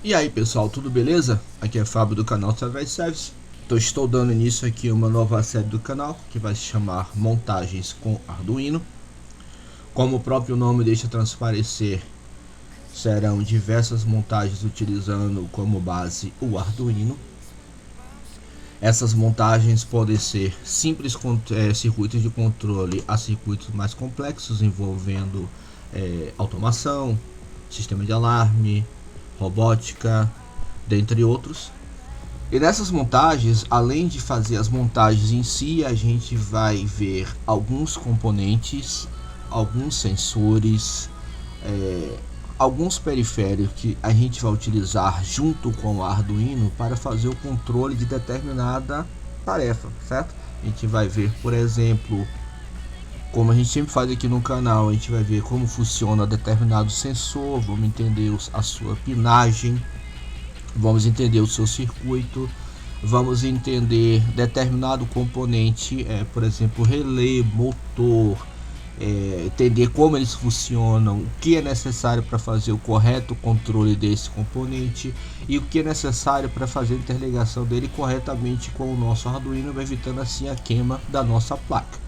E aí pessoal, tudo beleza? Aqui é Fábio do canal Satellite Service. Estou dando início aqui a uma nova série do canal que vai se chamar Montagens com Arduino. Como o próprio nome deixa transparecer, serão diversas montagens utilizando como base o Arduino. Essas montagens podem ser simples circuitos de controle a circuitos mais complexos envolvendo automação, sistema de alarme, robótica, dentre outros. E nessas montagens, além de fazer as montagens em si, a gente vai ver alguns componentes, alguns sensores, alguns periféricos que a gente vai utilizar junto com o Arduino para fazer o controle de determinada tarefa, certo? A gente vai ver, por exemplo, como a gente sempre faz aqui no canal, a gente vai ver como funciona determinado sensor, vamos entender a sua pinagem, vamos entender o seu circuito, vamos entender determinado componente, por exemplo, relé, motor, entender como eles funcionam, o que é necessário para fazer o correto controle desse componente e o que é necessário para fazer a interligação dele corretamente com o nosso Arduino, evitando assim a queima da nossa placa.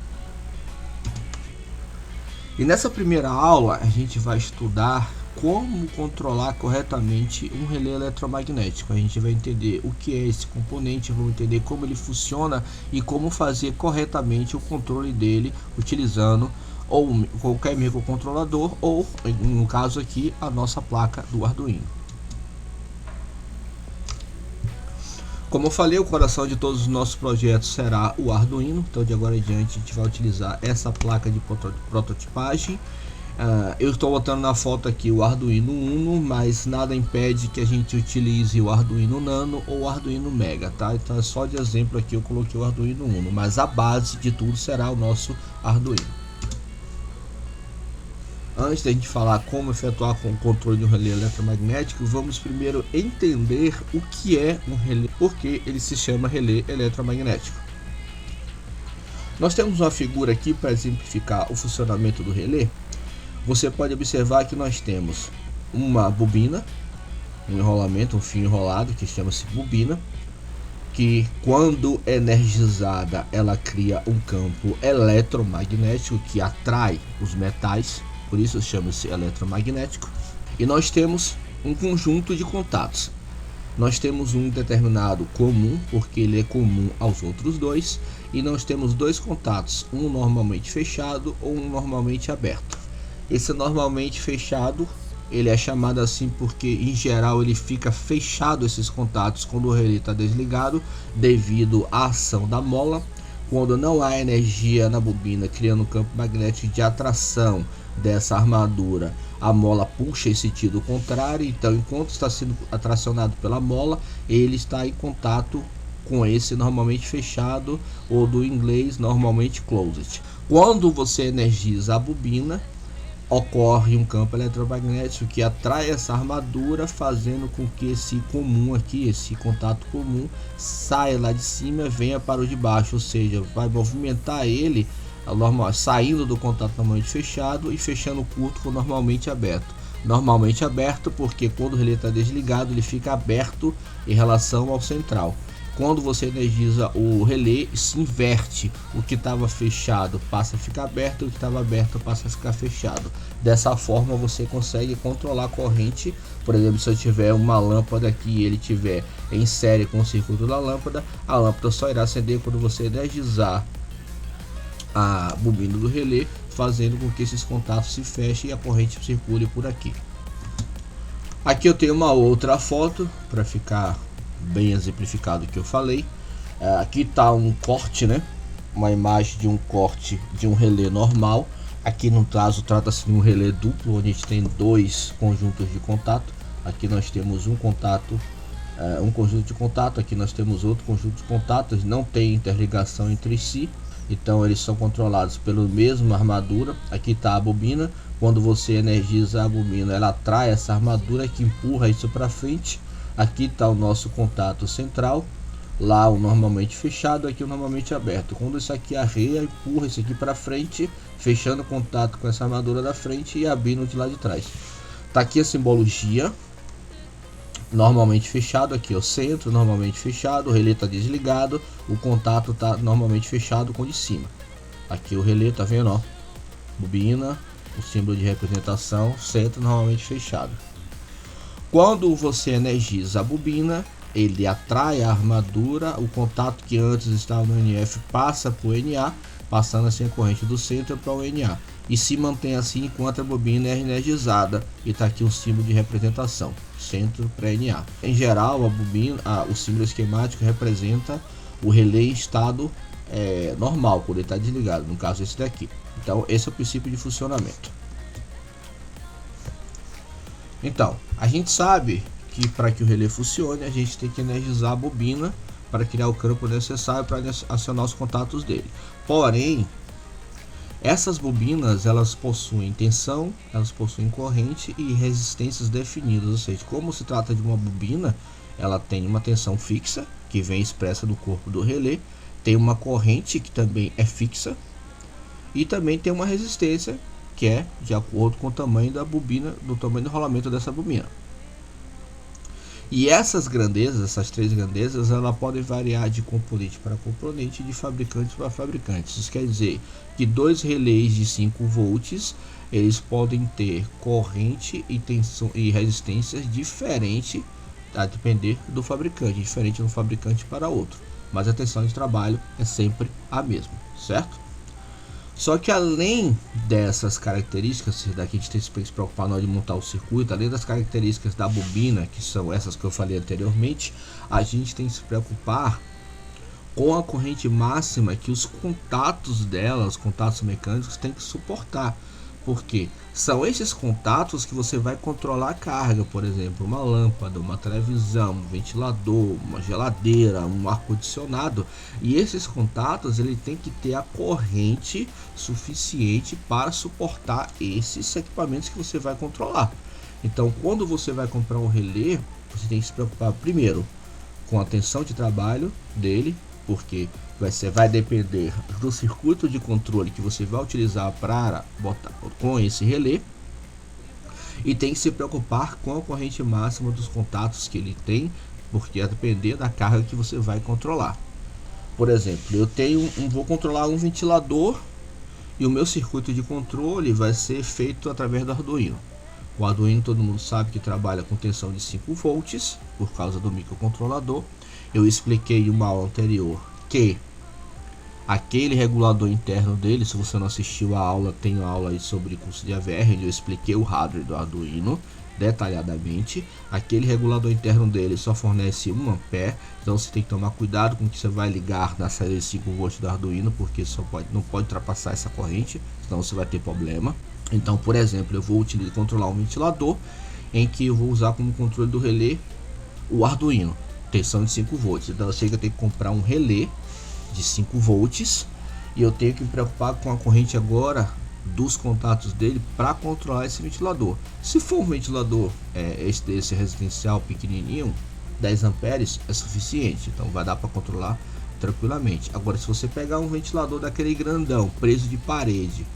E nessa primeira aula a gente vai estudar como controlar corretamente um relé eletromagnético. A gente vai entender o que é esse componente, vamos entender como ele funciona e como fazer corretamente o controle dele utilizando ou qualquer microcontrolador ou, no caso aqui, a nossa placa do Arduino. Como eu falei, o coração de todos os nossos projetos será o Arduino, então de agora em diante a gente vai utilizar essa placa de prototipagem. Eu estou botando na foto aqui o Arduino Uno, mas nada impede que a gente utilize o Arduino Nano ou o Arduino Mega, tá? Então só de exemplo aqui eu coloquei o Arduino Uno, mas a base de tudo será o nosso Arduino. Antes da gente falar como efetuar com o controle de um relé eletromagnético, vamos primeiro entender o que é um relé, porque ele se chama relé eletromagnético. Nós temos uma figura aqui para exemplificar o funcionamento do relé. Você pode observar que nós temos uma bobina, um enrolamento, um fio enrolado que chama-se bobina, que quando energizada ela cria um campo eletromagnético que atrai os metais. Por isso chama-se eletromagnético. E nós temos um conjunto de contatos. Nós temos um determinado comum, porque ele é comum aos outros dois. E nós temos dois contatos, um normalmente fechado ou um normalmente aberto. Esse normalmente fechado, ele é chamado assim porque em geral ele fica fechado, esses contatos, quando o relé está desligado, devido à ação da mola. Quando não há energia na bobina criando um campo magnético de atração dessa armadura, a mola puxa em sentido contrário, então enquanto está sendo atracionado pela mola, ele está em contato com esse normalmente fechado, ou do inglês normalmente closed. Quando você energiza a bobina, ocorre um campo eletromagnético que atrai essa armadura, fazendo com que esse comum aqui, esse contato comum, saia lá de cima e venha para o de baixo, ou seja, vai movimentar ele saindo do contato normalmente fechado e fechando o curto com normalmente aberto. Normalmente aberto porque quando o relé está desligado ele fica aberto em relação ao central. Quando você energiza o relé, se inverte, o que estava fechado passa a ficar aberto, o que estava aberto passa a ficar fechado. Dessa forma você consegue controlar a corrente. Por exemplo, se eu tiver uma lâmpada aqui e ele tiver em série com o circuito da lâmpada, a lâmpada só irá acender quando você energizar a bobina do relé, fazendo com que esses contatos se fechem e a corrente circule por aqui. Aqui eu tenho uma outra foto para ficar bem exemplificado o que eu falei. Aqui está um corte, né? Uma imagem de um corte de um relé normal. Aqui no caso trata-se de um relé duplo, onde a gente tem dois conjuntos de contato. Aqui nós temos um contato, um conjunto de contato. Aqui nós temos outro conjunto de contatos. Não tem interligação entre si, então eles são controlados pela mesma armadura. Aqui está a bobina. Quando você energiza a bobina, ela atrai essa armadura que empurra isso para frente. Aqui está o nosso contato central, lá o normalmente fechado, aqui o normalmente aberto. Quando isso aqui arreia, empurra isso aqui para frente, fechando o contato com essa armadura da frente e abrindo de lá de trás. Tá aqui a simbologia normalmente fechado, aqui é o centro, normalmente fechado, o relé está desligado, o contato está normalmente fechado com o de cima. Aqui o relé, tá vendo, ó, bobina, o símbolo de representação, centro normalmente fechado. Quando você energiza a bobina, ele atrai a armadura, o contato que antes estava no NF passa para o NA, passando assim a corrente do centro para o NA, e se mantém assim enquanto a bobina é energizada. E está aqui um símbolo de representação, centro para NA. Em geral, a bobina, o símbolo esquemático representa o relé em estado normal, quando ele está desligado, no caso esse daqui. Então esse é o princípio de funcionamento. Então, a gente sabe que para que o relé funcione, a gente tem que energizar a bobina para criar o campo necessário para acionar os contatos dele. Porém, essas bobinas, elas possuem tensão, elas possuem corrente e resistências definidas, ou seja, como se trata de uma bobina, ela tem uma tensão fixa, que vem expressa no corpo do relé, tem uma corrente que também é fixa, e também tem uma resistência, que é de acordo com o tamanho da bobina, do tamanho do rolamento dessa bobina. E essas grandezas, essas três grandezas, elas podem variar de componente para componente, de fabricante para fabricante. Isso quer dizer que dois relés de 5 volts, eles podem ter corrente e tensão e resistências diferentes, a depender do fabricante, diferente de um fabricante para outro. Mas a tensão de trabalho é sempre a mesma, certo? Só que além dessas características, daqui a gente tem que se preocupar na hora de montar o circuito, além das características da bobina, que são essas que eu falei anteriormente, a gente tem que se preocupar com a corrente máxima que os contatos dela, os contatos mecânicos, tem que suportar. Porque são esses contatos que você vai controlar a carga, por exemplo, uma lâmpada, uma televisão, um ventilador, uma geladeira, um ar-condicionado. E esses contatos ele tem que ter a corrente suficiente para suportar esses equipamentos que você vai controlar. Então, quando você vai comprar um relé, você tem que se preocupar primeiro com a tensão de trabalho dele, porque você vai depender do circuito de controle que você vai utilizar para botar com esse relé, e tem que se preocupar com a corrente máxima dos contatos que ele tem, porque a depender da carga que você vai controlar. Por exemplo, eu vou controlar um ventilador e o meu circuito de controle vai ser feito através do Arduino. O Arduino, todo mundo sabe que trabalha com tensão de 5 volts por causa do microcontrolador. Eu expliquei em uma aula anterior que aquele regulador interno dele, se você não assistiu a aula, tem uma aula aí sobre curso de AVR, onde eu expliquei o hardware do Arduino detalhadamente. Aquele regulador interno dele só fornece 1 ampere, então você tem que tomar cuidado com o que você vai ligar na saída de 5 volts do Arduino, porque não pode ultrapassar essa corrente, senão você vai ter problema. Então, por exemplo, eu vou controlar um ventilador, em que eu vou usar como controle do relé o Arduino, tensão de 5 volts. Então eu sei que eu tenho que comprar um relé de 5 volts e eu tenho que me preocupar com a corrente agora dos contatos dele para controlar esse ventilador. Se for um ventilador esse residencial pequenininho, 10 amperes é suficiente, então vai dar para controlar tranquilamente. Agora, se você pegar um ventilador daquele grandão preso de parede,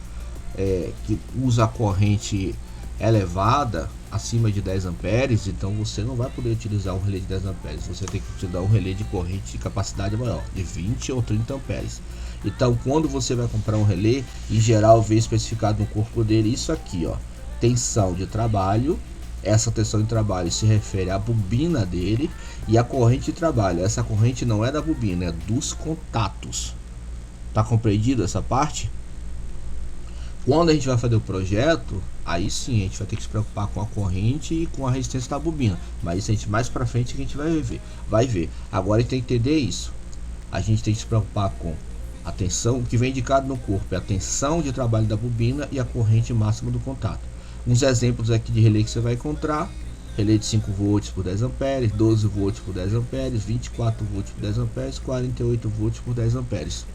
que usa a corrente elevada acima de 10 amperes, então você não vai poder utilizar um relé de 10 amperes, você tem que utilizar um relé de corrente de capacidade maior, de 20 ou 30 amperes. Então, quando você vai comprar um relé, em geral vem especificado no corpo dele isso aqui, ó, tensão de trabalho. Essa tensão de trabalho se refere à bobina dele, e a corrente de trabalho, essa corrente não é da bobina, é dos contatos. Tá compreendido essa parte? Quando a gente vai fazer o projeto, aí sim a gente vai ter que se preocupar com a corrente e com a resistência da bobina. Mas isso a gente mais para frente a gente vai ver. Agora a gente tem que entender isso. A gente tem que se preocupar com a tensão, o que vem indicado no corpo é a tensão de trabalho da bobina e a corrente máxima do contato. Uns exemplos aqui de relé que você vai encontrar: relé de 5 volts por 10 amperes, 12 volts por 10 amperes, 24 volts por 10 amperes, 48 volts por 10 amperes.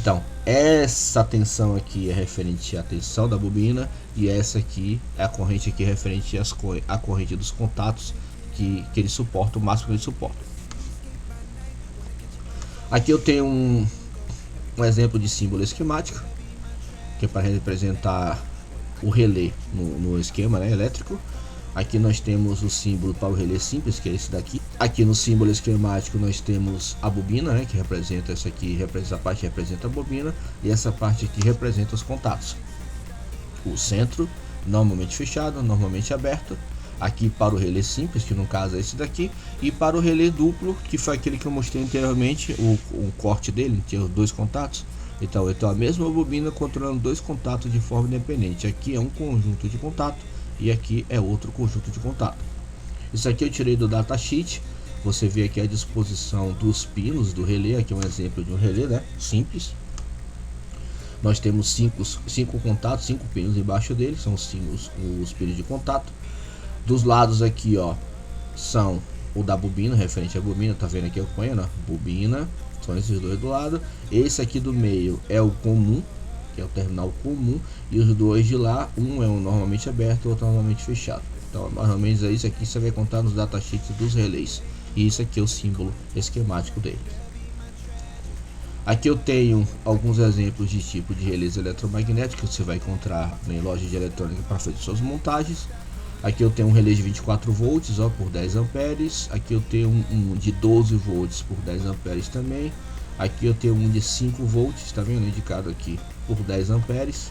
Então, essa tensão aqui é referente à tensão da bobina, e essa aqui é a corrente aqui referente à corrente dos contatos que ele suporta, o máximo que ele suporta. Aqui eu tenho um exemplo de símbolo esquemático, que é para representar o relé no esquema, né, elétrico. Aqui nós temos o símbolo para o relé simples, que é esse daqui. Aqui no símbolo esquemático nós temos a bobina, né, que representa essa aqui, essa parte representa a bobina, e essa parte aqui representa os contatos. O centro normalmente fechado, normalmente aberto. Aqui para o relé simples, que no caso é esse daqui, e para o relé duplo, que foi aquele que eu mostrei anteriormente, o corte dele, tinha os dois contatos. Então eu tenho a mesma bobina controlando dois contatos de forma independente. Aqui é um conjunto de contato e aqui é outro conjunto de contato. Isso aqui eu tirei do datasheet. Você vê aqui a disposição dos pinos do relé. Aqui é um exemplo de um relé, né, simples. Nós temos cinco contatos, 5 pinos embaixo dele, são os pinos de contato. Dos lados aqui, ó, são o da bobina, referente à bobina, tá vendo aqui acompanhando, ó, bobina, são esses dois do lado. Esse aqui do meio é o comum, que é o terminal comum, e os dois de lá, um é um normalmente aberto, o outro normalmente fechado. Então, mais ou menos é isso aqui, você vai contar nos datasheets dos relés. E isso aqui é o símbolo esquemático dele. Aqui eu tenho alguns exemplos de tipo de relés eletromagnéticos que você vai encontrar em loja de eletrônica para fazer suas montagens. Aqui eu tenho um relé de 24 volts, ó, por 10 amperes. Aqui eu tenho um de 12 volts por 10 amperes também. Aqui eu tenho um de 5 volts, tá vendo, indicado aqui, por 10 amperes.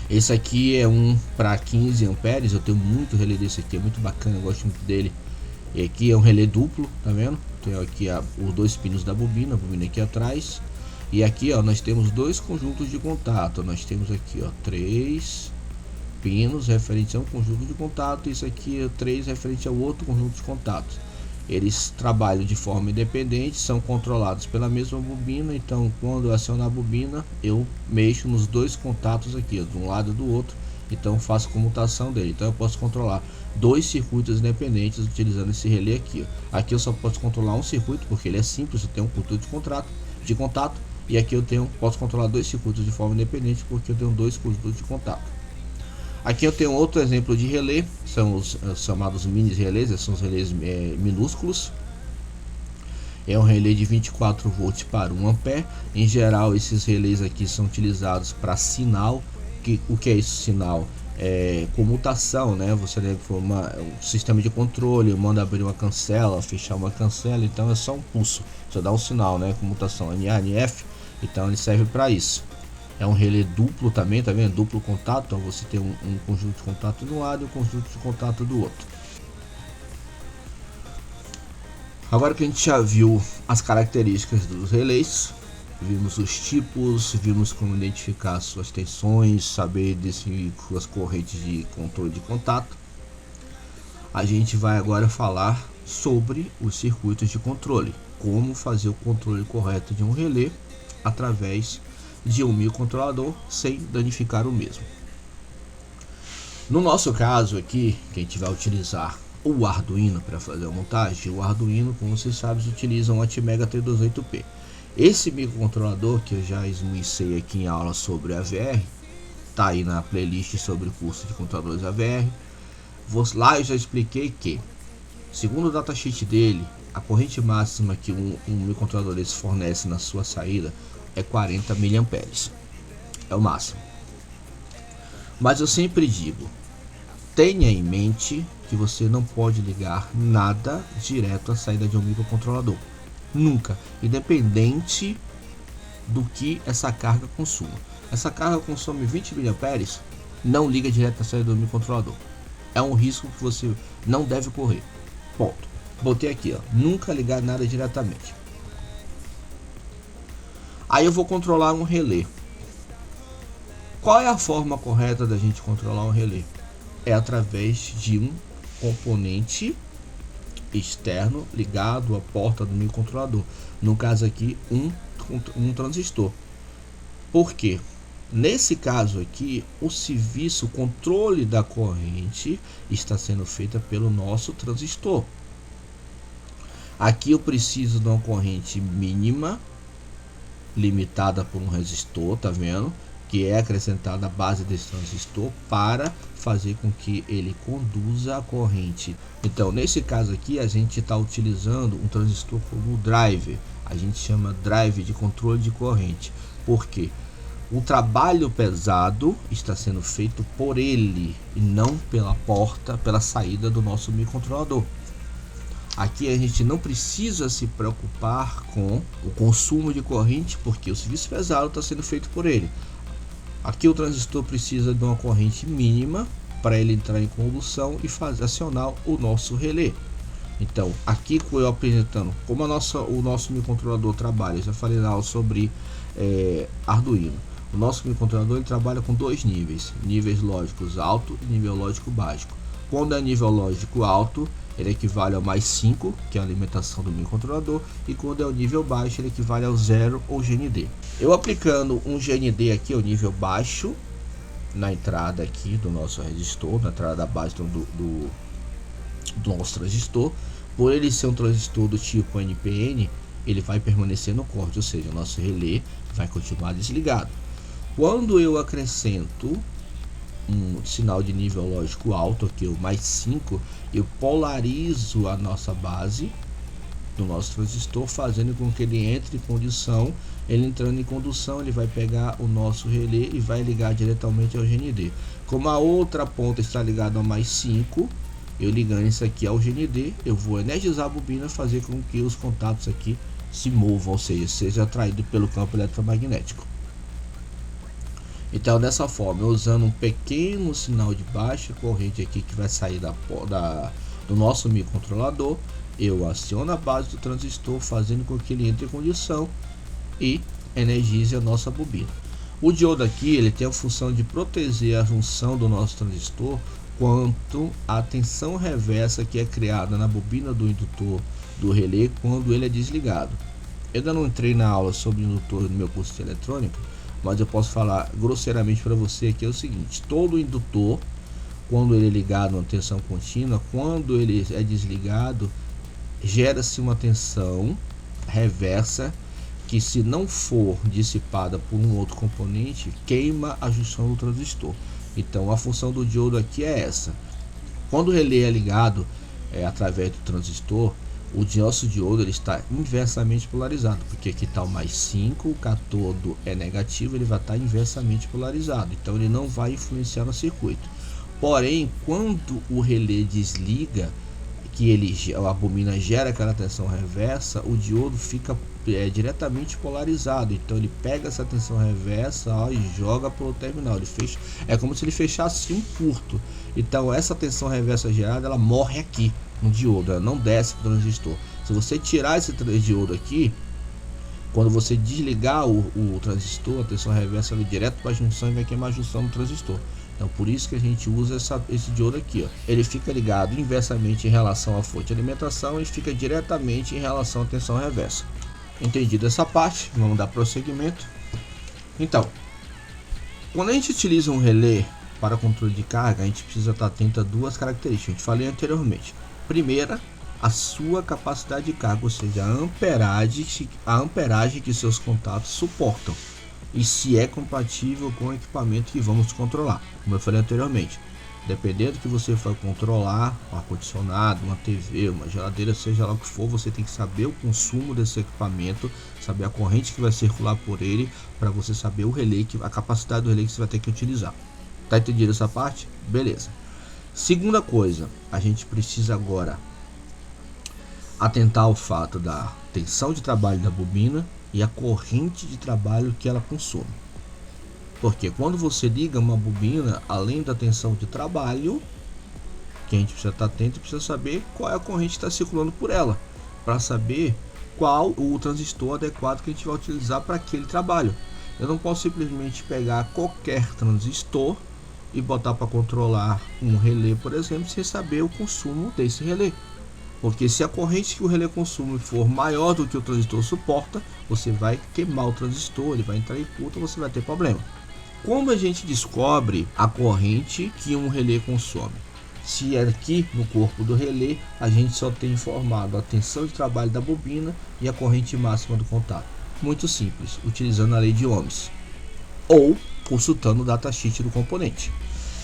Esse aqui é um para 15 amperes. Eu tenho muito relé desse aqui, é muito bacana, eu gosto muito dele. E aqui é um relé duplo, tá vendo? Tem aqui os dois pinos da bobina, a bobina aqui atrás. E aqui, ó, nós temos dois conjuntos de contato. Nós temos aqui, ó, 3 pinos referente a um conjunto de contato. Isso aqui é 3 referente ao outro conjunto de contatos. Eles trabalham de forma independente, são controlados pela mesma bobina. Então, quando eu acionar a bobina, eu mexo nos dois contatos aqui, ó, de um lado e do outro. Então, faço comutação dele. Então, eu posso controlar dois circuitos independentes utilizando esse relé aqui, ó. Aqui eu só posso controlar um circuito porque ele é simples, eu tenho um conjunto de contato. E aqui eu posso controlar dois circuitos de forma independente porque eu tenho dois conjuntos de contato. Aqui eu tenho outro exemplo de relé, são os chamados mini relés, são os relés minúsculos. É um relé de 24 volts para 1 ampere. Em geral, esses relés aqui são utilizados para sinal. O que é isso, sinal? É comutação, né? Você deve formar um sistema de controle, manda abrir uma cancela, fechar uma cancela, então é só um pulso, você dá um sinal, né? Comutação NA, NF, então ele serve para isso. É um relé duplo também, tá vendo? Duplo contato, então você tem um conjunto de contato de um lado e um conjunto de contato do outro. Agora que a gente já viu as características dos relés, vimos os tipos, vimos como identificar suas tensões, saber definir suas correntes de controle de contato, a gente vai agora falar sobre os circuitos de controle, como fazer o controle correto de um relé através de um microcontrolador sem danificar o mesmo. No nosso caso aqui, que a gente vai utilizar o Arduino para fazer a montagem, o Arduino, como vocês sabem, utiliza um Atmega 328P. Esse microcontrolador que eu já esmiucei aqui em aula sobre AVR, tá aí na playlist sobre o curso de controladores AVR. Lá eu já expliquei que, segundo o datasheet dele, a corrente máxima que um microcontrolador desse fornece na sua saída é 40 mA, é o máximo. Mas eu sempre digo, tenha em mente que você não pode ligar nada direto à saída de um microcontrolador, nunca, independente do que essa carga consuma. Essa carga consome 20 mA, não liga direto à saída do microcontrolador, é um risco que você não deve correr. Ponto. Botei aqui, ó, nunca ligar nada diretamente. Aí eu vou controlar um relé. Qual é a forma correta da gente controlar um relé? É através de um componente externo ligado à porta do microcontrolador. No caso aqui, um transistor. Por quê? Nesse caso aqui, o serviço, o controle da corrente está sendo feito pelo nosso transistor. Aqui eu preciso de uma corrente mínima, limitada por um resistor, tá vendo? Que é acrescentada à base desse transistor para fazer com que ele conduza a corrente. Então, nesse caso aqui, a gente está utilizando um transistor como driver. A gente chama drive de controle de corrente. Por quê? O trabalho pesado está sendo feito por ele e não pela porta, pela saída do nosso microcontrolador. Aqui a gente não precisa se preocupar com o consumo de corrente, porque o serviço pesado está sendo feito por ele. Aqui o transistor precisa de uma corrente mínima para ele entrar em condução e acionar o nosso relé. Então, aqui eu apresentando como o nosso microcontrolador trabalha. Eu já falei na aula sobre Arduino. O nosso microcontrolador ele trabalha com dois níveis lógicos alto e nível lógico básico. Quando é nível lógico alto, ele equivale ao mais 5, que é a alimentação do microcontrolador, e quando é o nível baixo, ele equivale ao 0 ou GND. Eu aplicando um GND aqui, o nível baixo, na entrada aqui do nosso resistor, na entrada da base do nosso transistor, por ele ser um transistor do tipo NPN, ele vai permanecer no corte, ou seja, o nosso relé vai continuar desligado. Quando eu acrescento um sinal de nível lógico alto, aqui o mais 5, eu polarizo a nossa base do nosso transistor, fazendo com que ele entre em condução. Ele entrando em condução, ele vai pegar o nosso relé e vai ligar diretamente ao GND. Como a outra ponta está ligada ao mais 5, eu ligando isso aqui ao GND, eu vou energizar a bobina, fazer com que os contatos aqui se movam, ou seja atraído pelo campo eletromagnético. Então, dessa forma, usando um pequeno sinal de baixa corrente aqui que vai sair do nosso microcontrolador, eu aciono a base do transistor, fazendo com que ele entre em condição e energize a nossa bobina. O diodo aqui ele tem a função de proteger a junção do nosso transistor quanto à tensão reversa que é criada na bobina do indutor do relé quando ele é desligado. Eu ainda não entrei na aula sobre indutor no meu curso de eletrônica, mas eu posso falar grosseiramente para você que é o seguinte: todo indutor, quando ele é ligado a uma tensão contínua, quando ele é desligado, gera-se uma tensão reversa que, se não for dissipada por um outro componente, queima a junção do transistor. Então a função do diodo aqui é essa. Quando o relé é ligado através do transistor, o nosso diodo ele está inversamente polarizado, porque aqui está o mais 5, o catodo é negativo, ele vai estar inversamente polarizado, então ele não vai influenciar no circuito. Porém, quando o relé desliga, que a bobina gera aquela tensão reversa, o diodo fica diretamente polarizado, então ele pega essa tensão reversa e joga pelo terminal. Ele fecha, é como se ele fechasse um curto. Então essa tensão reversa gerada, ela morre aqui no diodo, ela não desce para o transistor. Se você tirar esse diodo aqui, quando você desligar o transistor, a tensão reversa vai direto para a junção e vai queimar a junção do transistor. Então por isso que a gente usa esse diodo aqui, ó. Ele fica ligado inversamente em relação à fonte de alimentação e fica diretamente em relação à tensão reversa. Entendido essa parte, vamos dar prosseguimento. Então, quando a gente utiliza um relé para controle de carga, a gente precisa estar atento a duas características, a gente falei anteriormente. Primeira, a sua capacidade de carga, ou seja, a amperagem que seus contatos suportam, e se é compatível com o equipamento que vamos controlar. Como eu falei anteriormente, dependendo do que você for controlar, um ar-condicionado, uma TV, uma geladeira, seja lá o que for, você tem que saber o consumo desse equipamento, saber a corrente que vai circular por ele, para você saber o relé, a capacidade do relé que você vai ter que utilizar. Tá entendido essa parte? Beleza. Segunda coisa, a gente precisa agora atentar ao fato da tensão de trabalho da bobina e a corrente de trabalho que ela consome. Porque quando você liga uma bobina, além da tensão de trabalho, que a gente precisa estar atento, precisa saber qual é a corrente que está circulando por ela, para saber qual o transistor adequado que a gente vai utilizar para aquele trabalho. Eu não posso simplesmente pegar qualquer transistor e botar para controlar um relé, por exemplo, sem saber o consumo desse relé. Porque se a corrente que o relé consome for maior do que o transistor suporta, você vai queimar o transistor, ele vai entrar em curto, você vai ter problema. Como a gente descobre a corrente que um relé consome? Se aqui no corpo do relé a gente só tem informado a tensão de trabalho da bobina e a corrente máxima do contato. Muito simples, utilizando a lei de Ohms ou consultando o datasheet do componente.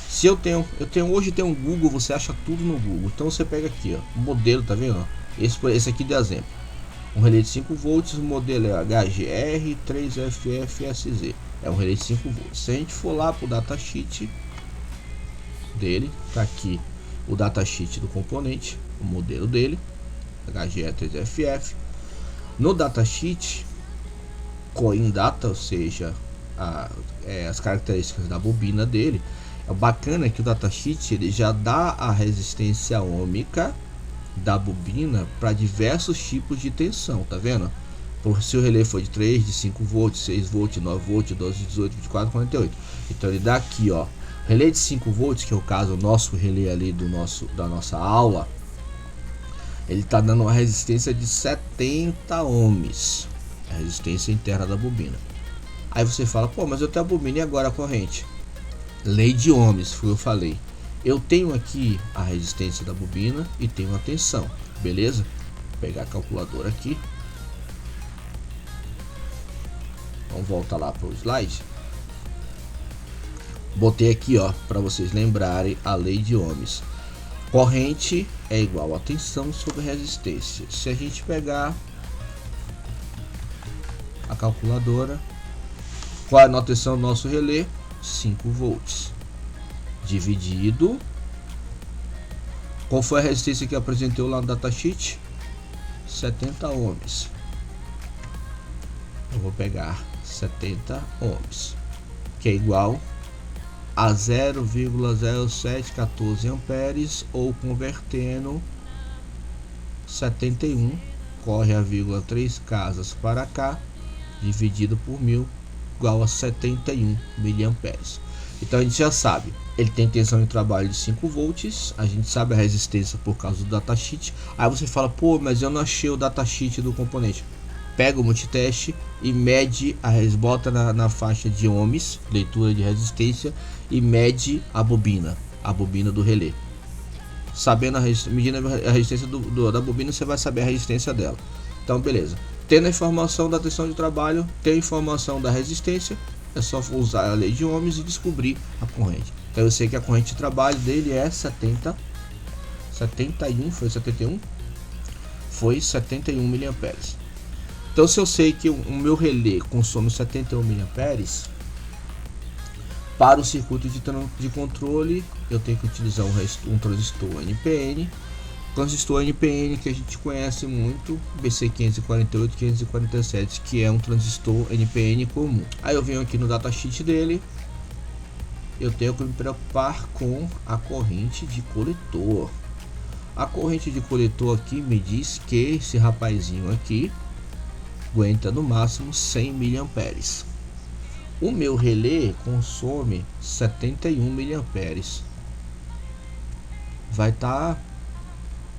Se hoje tem um Google, você acha tudo no Google. Então você pega aqui, ó, o modelo, tá vendo? Esse aqui de exemplo. Um relé de 5 volts, o modelo é HGR3FFSZ. É um relé de 5 volts. Se a gente for lá para o datasheet dele, tá aqui o datasheet do componente, o modelo dele, HGE3FF. No datasheet, coin data, ou seja, as características da bobina dele. É bacana que o datasheet ele já dá a resistência ohmica da bobina para diversos tipos de tensão, tá vendo? Se o relé for de 3, de 5 volts, 6 volts, 9 volts, 12, 18, 24, 48. Então ele dá aqui, ó, relé de 5 volts, que é o caso nosso relé ali da nossa aula, ele tá dando uma resistência de 70 ohms, a resistência interna da bobina. Aí você fala, pô, mas eu tenho a bobina e agora a corrente? Lei de ohms, foi o que eu falei. Eu tenho aqui a resistência da bobina e tenho a tensão, beleza? Vou pegar a calculadora aqui. Vamos voltar lá para o slide. Botei aqui, ó, para vocês lembrarem a lei de ohms. Corrente é igual a tensão sobre resistência. Se a gente pegar a calculadora, qual é a tensão do nosso relé? 5 volts. Dividido. Qual foi a resistência que apresentou lá no datasheet? 70 ohms. Eu vou pegar 70 ohms, que é igual a 0,0714 amperes, ou convertendo 71, corre a vírgula 3 casas para cá, dividido por 1000, igual a 71 miliamperes. Então a gente já sabe, ele tem tensão de trabalho de 5 volts, a gente sabe a resistência por causa do datasheet. Aí você fala, pô, mas eu não achei o datasheet do componente. Pega o multiteste e mede, bota na faixa de ohms, leitura de resistência, e mede a bobina do relé. Sabendo medindo a resistência da bobina, você vai saber a resistência dela. Então beleza, tendo a informação da tensão de trabalho, tem a informação da resistência, é só usar a lei de ohms e descobrir a corrente. Então eu sei que a corrente de trabalho dele é 71, foi 71? Foi 71 miliamperes. Então se eu sei que o meu relé consome 71 miliamperes, para o circuito de controle eu tenho que utilizar um transistor NPN. Transistor NPN que a gente conhece muito, BC548, 547, que é um transistor NPN comum. Aí eu venho aqui no datasheet dele, eu tenho que me preocupar com a corrente de coletor. A corrente de coletor aqui me diz que esse rapazinho aqui aguenta no máximo 100 miliamperes. O meu relé consome 71 miliamperes. Vai estar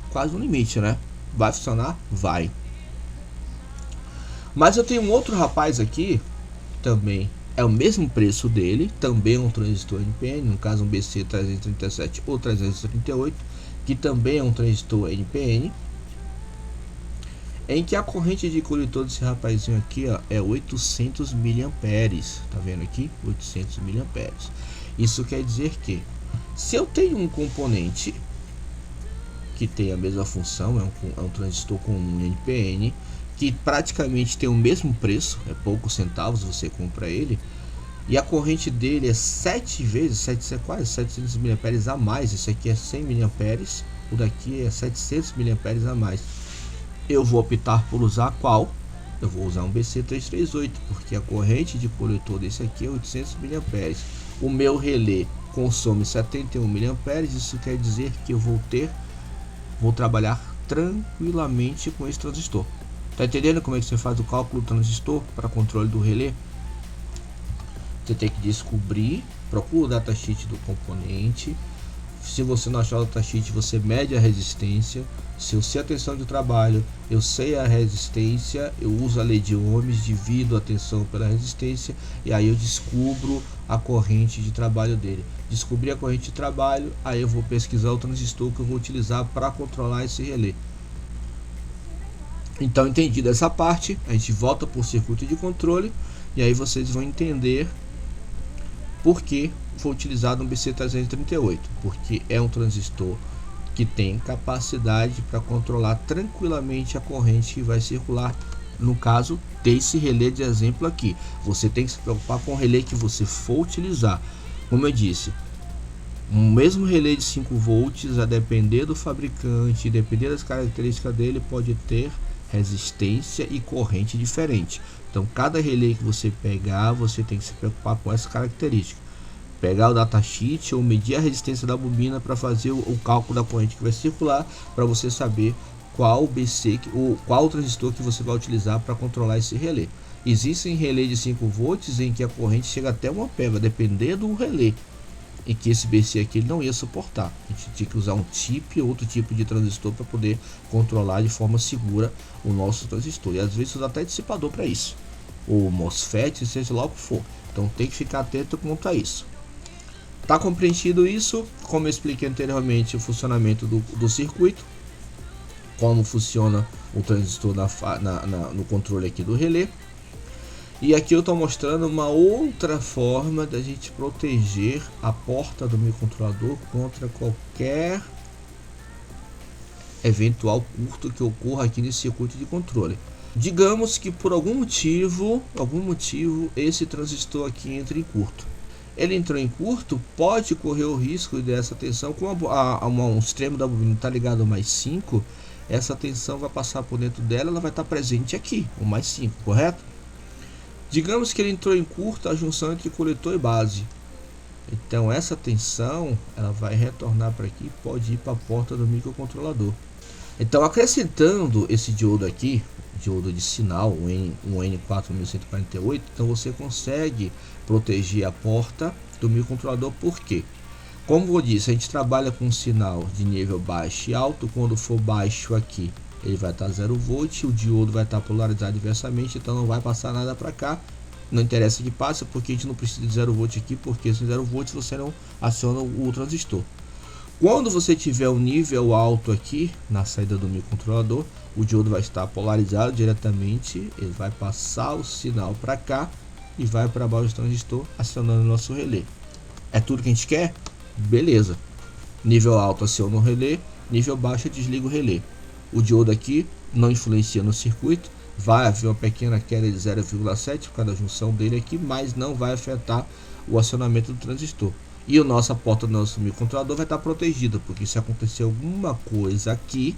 quase no limite, né? Vai funcionar? Vai. Mas eu tenho um outro rapaz aqui, também é o mesmo preço dele, também é um transistor NPN, no caso um BC337 ou 338, que também é um transistor NPN, em que a corrente de coletor desse rapazinho aqui, ó, é 800 miliamperes. Tá vendo aqui? 800 miliamperes. Isso quer dizer que se eu tenho um componente que tem a mesma função, é um transistor comum NPN, que praticamente tem o mesmo preço, é poucos centavos você compra ele, e a corrente dele é 7 vezes, quase 700 miliamperes a mais. Esse aqui é 100 miliamperes, o daqui é 700 miliamperes a mais. Eu vou optar por usar qual? Eu vou usar um BC338, porque a corrente de coletor desse aqui é 800 miliamperes. O meu relé consome 71 miliamperes, isso quer dizer que eu vou trabalhar tranquilamente com esse transistor. Tá entendendo como é que você faz o cálculo do transistor para controle do relé? Você tem que descobrir, procura o datasheet do componente. Se você não achar o datasheet, você mede a resistência. Se eu sei a tensão de trabalho, eu sei a resistência, eu uso a lei de ohms, divido a tensão pela resistência, e aí eu descubro a corrente de trabalho dele. Descobri a corrente de trabalho, aí eu vou pesquisar o transistor que eu vou utilizar para controlar esse relé. Então, entendido essa parte, a gente volta para o circuito de controle, e aí vocês vão entender por que foi utilizado um BC338, porque é um transistor que tem capacidade para controlar tranquilamente a corrente que vai circular no caso desse relé de exemplo aqui. Você tem que se preocupar com o relé que você for utilizar. Como eu disse, o mesmo relé de 5 volts, a depender do fabricante, depender das características dele, pode ter resistência e corrente diferente. Então cada relé que você pegar, você tem que se preocupar com essa característica. Pegar o datasheet ou medir a resistência da bobina para fazer o cálculo da corrente que vai circular, para você saber qual BC ou qual transistor que você vai utilizar para controlar esse relé. Existem relés de 5 volts em que a corrente chega até 1 ampere, vai depender do relé, em que esse BC aqui ele não ia suportar. A gente tinha que usar um chip ou outro tipo de transistor para poder controlar de forma segura o nosso transistor. E às vezes usa até dissipador para isso, ou MOSFET, seja lá o que for. Então tem que ficar atento quanto a isso. Tá compreendido isso? Como eu expliquei anteriormente, o funcionamento do circuito, como funciona o transistor no controle aqui do relé. E aqui eu estou mostrando uma outra forma da gente proteger a porta do microcontrolador contra qualquer eventual curto que ocorra aqui nesse circuito de controle. Digamos que por algum motivo esse transistor aqui entre em curto. Ele entrou em curto, pode correr o risco dessa tensão, como um extremo da bobina está ligado ao mais 5, essa tensão vai passar por dentro dela, ela vai estar presente aqui, o mais 5, correto? Digamos que ele entrou em curto a junção entre coletor e base. Então essa tensão ela vai retornar para aqui, pode ir para a porta do microcontrolador. Então acrescentando esse diodo aqui, diodo de sinal, um N4148, então você consegue proteger a porta do microcontrolador. Por quê? Como eu disse, a gente trabalha com um sinal de nível baixo e alto. Quando for baixo aqui, ele vai estar 0 volt, o diodo vai estar polarizado inversamente, então não vai passar nada para cá. Não interessa que passe, porque a gente não precisa de 0 volt aqui, porque sem 0 volt você não aciona o transistor. Quando você tiver um nível alto aqui na saída do microcontrolador, o diodo vai estar polarizado diretamente, ele vai passar o sinal para cá e vai para baixo do transistor, acionando o nosso relé. É tudo que a gente quer? Beleza. Nível alto aciona o relé, nível baixo desliga o relé. O diodo aqui não influencia no circuito, vai haver uma pequena queda de 0,7 por causa da junção dele aqui, mas não vai afetar o acionamento do transistor. E a nossa porta do nosso microcontrolador vai estar protegida, porque se acontecer alguma coisa aqui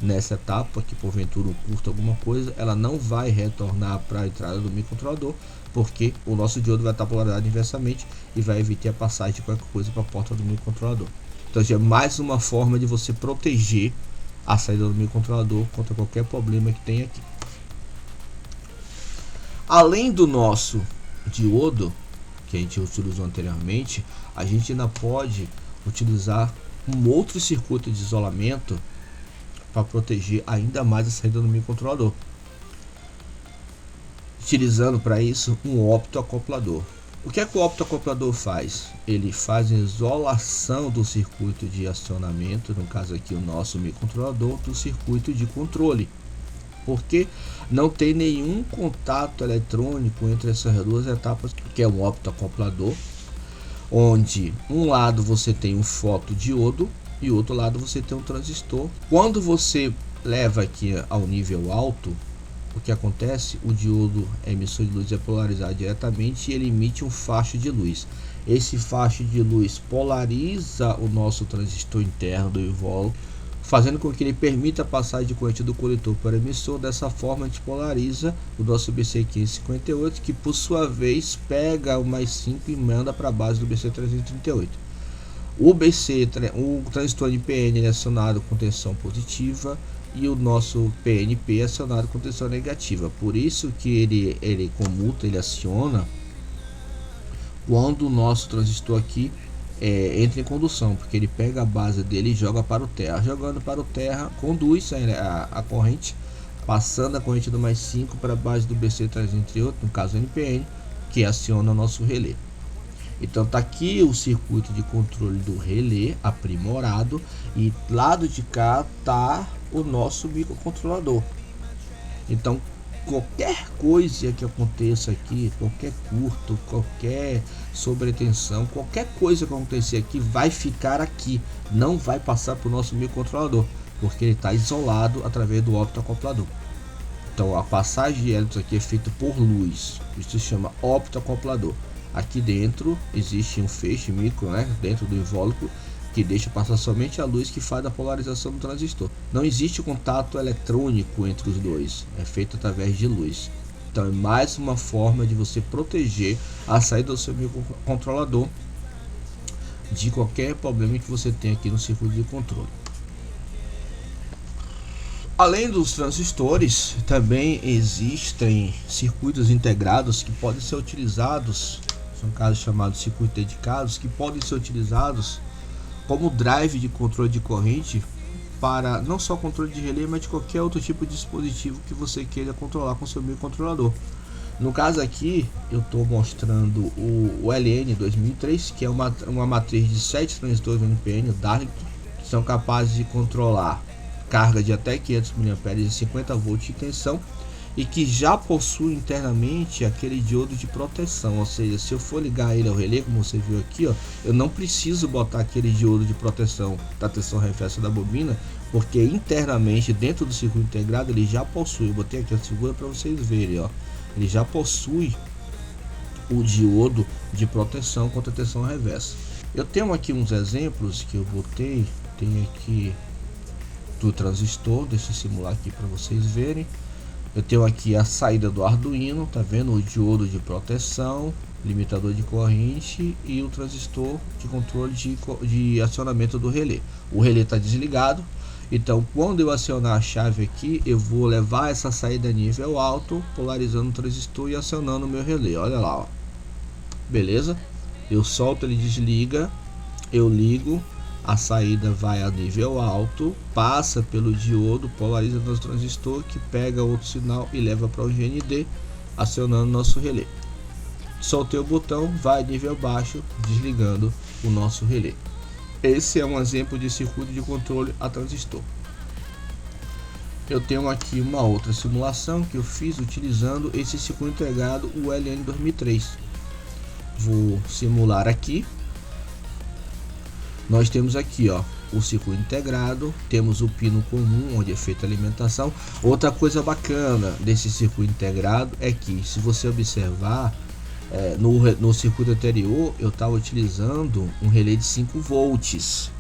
nessa etapa, que porventura um curto alguma coisa, ela não vai retornar para a entrada do microcontrolador, porque o nosso diodo vai estar polarizado inversamente e vai evitar a passagem de qualquer coisa para a porta do microcontrolador. Então já é mais uma forma de você proteger a saída do microcontrolador contra qualquer problema que tenha aqui. Além do nosso diodo que a gente utilizou anteriormente, a gente ainda pode utilizar um outro circuito de isolamento para proteger ainda mais a saída do microcontrolador, utilizando para isso um optoacoplador. O que é que o optoacoplador faz? Ele faz a isolação do circuito de acionamento, no caso aqui o nosso microcontrolador, do circuito de controle, porque não tem nenhum contato eletrônico entre essas duas etapas, que é um optoacoplador, onde um lado você tem um fotodiodo e o outro lado você tem um transistor. Quando você leva aqui ao nível alto, o que acontece? O diodo emissor de luz é polarizado diretamente e ele emite um facho de luz. Esse facho de luz polariza o nosso transistor interno do invólucro, fazendo com que ele permita a passagem de corrente do coletor para o emissor. Dessa forma a gente polariza o nosso BC1558, que por sua vez pega o mais 5 e manda para a base do BC338. O transistor NPN é acionado com tensão positiva e o nosso PNP é acionado com tensão negativa. Por isso que ele comuta, ele aciona quando o nosso transistor aqui entra em condução, porque ele pega a base dele e joga para o terra. Jogando para o terra, conduz a corrente, passando a corrente do mais 5 para a base do BC338, no caso NPN, que aciona o nosso relé. Então tá aqui o circuito de controle do relé aprimorado, e lado de cá tá o nosso microcontrolador. Então qualquer coisa que aconteça aqui, qualquer curto, qualquer sobretensão, qualquer coisa que acontecer aqui vai ficar aqui, não vai passar para o nosso microcontrolador, porque ele está isolado através do optoacoplador. Então a passagem de elétrons aqui é feita por luz, isso se chama optoacoplador. Aqui dentro existe um feixe micro, né, dentro do invólucro, que deixa passar somente a luz que faz a polarização do transistor. Não existe contato eletrônico entre os dois, é feito através de luz. Então é mais uma forma de você proteger a saída do seu microcontrolador de qualquer problema que você tenha aqui no circuito de controle. Além dos transistores, também existem circuitos integrados que podem ser utilizados, são casos chamados circuitos dedicados, que podem ser utilizados como drive de controle de corrente para não só controle de relé, mas de qualquer outro tipo de dispositivo que você queira controlar com seu microcontrolador. No caso aqui, eu estou mostrando o LN2003, que é uma matriz de 7 transistores NPN Darlington, que são capazes de controlar carga de até 500 mA e 50 volts de tensão, e que já possui internamente aquele diodo de proteção, ou seja, se eu for ligar ele ao relé, como você viu aqui, ó, eu não preciso botar aquele diodo de proteção da tensão reversa da bobina, porque internamente dentro do circuito integrado ele já possui. Eu botei aqui a figura para vocês verem, ó, ele já possui o diodo de proteção contra a tensão reversa. Eu tenho aqui uns exemplos que eu botei, tem aqui do transistor, deixa eu simular aqui para vocês verem. Eu tenho aqui a saída do Arduino, tá vendo? O diodo de proteção, limitador de corrente e o transistor de controle de acionamento do relé. O relé está desligado, então quando eu acionar a chave aqui, eu vou levar essa saída a nível alto, polarizando o transistor e acionando o meu relé. Olha lá, ó. Beleza? Eu solto, ele desliga, eu ligo. A saída vai a nível alto, passa pelo diodo, polariza no transistor, que pega outro sinal e leva para o GND, acionando nosso relé. Soltei o botão, vai a nível baixo, desligando o nosso relé. Esse é um exemplo de circuito de controle a transistor. Eu tenho aqui uma outra simulação que eu fiz utilizando esse circuito integrado, o LN2003. Vou simular aqui. Nós temos aqui, ó, o circuito integrado, temos o pino comum onde é feita a alimentação. Outra coisa bacana desse circuito integrado é que, se você observar, no circuito anterior eu estava utilizando um relé de 5 volts,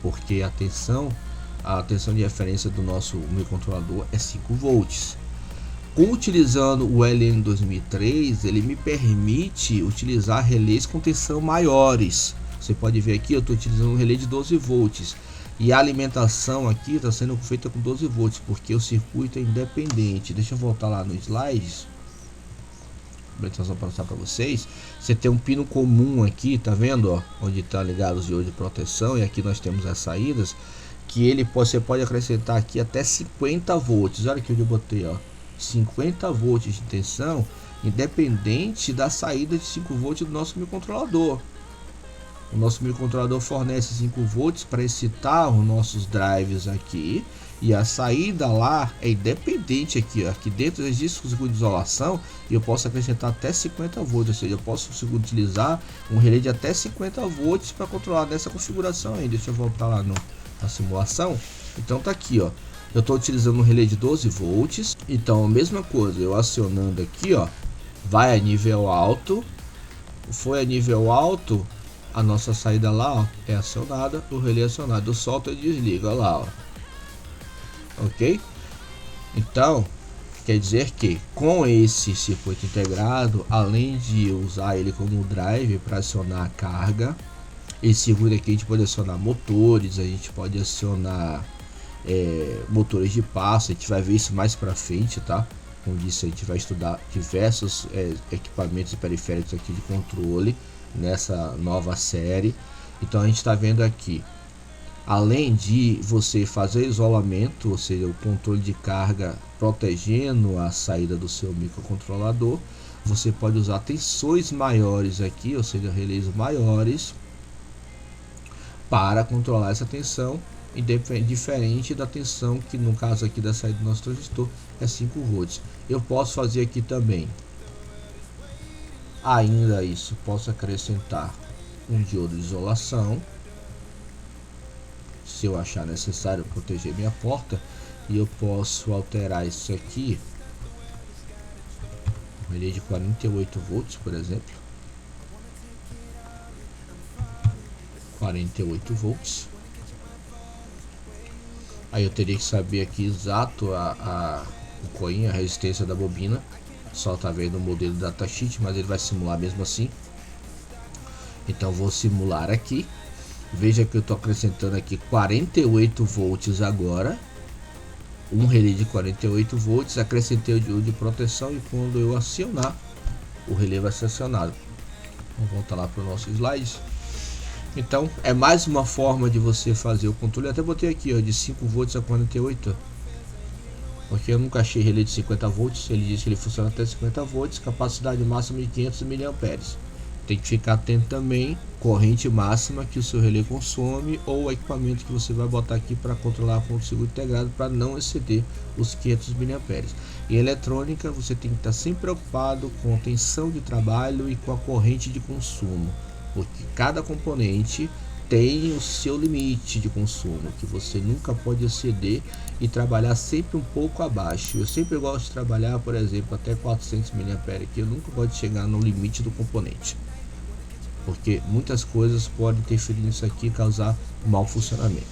porque a tensão de referência do nosso microcontrolador é 5 volts. Utilizando o LN2003, ele me permite utilizar relés com tensão maiores. Você pode ver aqui, eu estou utilizando um relé de 12 volts e a alimentação aqui está sendo feita com 12 volts, porque o circuito é independente. Deixa eu voltar lá no slides, só para mostrar para vocês. Você tem um pino comum aqui, tá vendo, ó, onde está ligado os diodos de proteção, e aqui nós temos as saídas, que você pode acrescentar aqui até 50 volts. Olha aqui onde eu botei, ó, 50 volts de tensão, independente da saída de 5 volts do nosso microcontrolador. O nosso microcontrolador fornece 5 volts para excitar os nossos drives aqui, e a saída lá é independente aqui, ó. Aqui dentro existe um circuito de isolação e eu posso acrescentar até 50 volts, ou seja, eu posso utilizar um relé de até 50 volts para controlar nessa configuração aí. Deixa eu voltar lá na simulação. Então tá aqui, ó, eu estou utilizando um relé de 12 volts, então a mesma coisa, eu acionando aqui, ó, vai a nível alto, foi a nível alto, a nossa saída lá, ó, é acionada, o relé é acionado, eu solto e desligo, olha lá, ó. Ok? Então, quer dizer que com esse circuito integrado, além de usar ele como drive para acionar a carga, esse circuito aqui a gente pode acionar motores, a gente pode acionar motores de passo, a gente vai ver isso mais para frente, tá? Como disse, a gente vai estudar diversos equipamentos e periféricos aqui de controle nessa nova série. Então a gente está vendo aqui, além de você fazer isolamento, ou seja, o controle de carga protegendo a saída do seu microcontrolador, você pode usar tensões maiores aqui, ou seja, relés maiores, para controlar essa tensão, diferente da tensão que no caso aqui da saída do nosso transistor é 5 volts. Eu posso fazer aqui também, ainda isso, posso acrescentar um diodo de isolação, se eu achar necessário proteger minha porta, e eu posso alterar isso aqui relé de 48 volts, por exemplo. 48 volts. Aí eu teria que saber aqui exato o coin, a resistência da bobina. Só tá vendo o modelo do datasheet, mas ele vai simular mesmo assim. Então vou simular aqui. Veja que eu estou acrescentando aqui 48 volts agora. Um relé de 48 volts, acrescentei o diodo de proteção e quando eu acionar, o relé vai ser acionado. Vamos voltar lá para o nosso slide. Então é mais uma forma de você fazer o controle. Eu até botei aqui, ó, de 5 volts a 48, porque eu nunca achei relé de 50 volts. Ele diz que ele funciona até 50 volts, capacidade máxima de 500 mA. Tem que ficar atento também, corrente máxima que o seu relé consome ou o equipamento que você vai botar aqui para controlar a fonte de seguro integrado para não exceder os 500 mA. Em eletrônica você tem que estar sempre preocupado com a tensão de trabalho e com a corrente de consumo, porque cada componente tem o seu limite de consumo que você nunca pode exceder e trabalhar sempre um pouco abaixo. Eu sempre gosto de trabalhar, por exemplo, até 400 mA, que eu nunca gosto de chegar no limite do componente, porque muitas coisas podem interferir nisso aqui e causar mau funcionamento.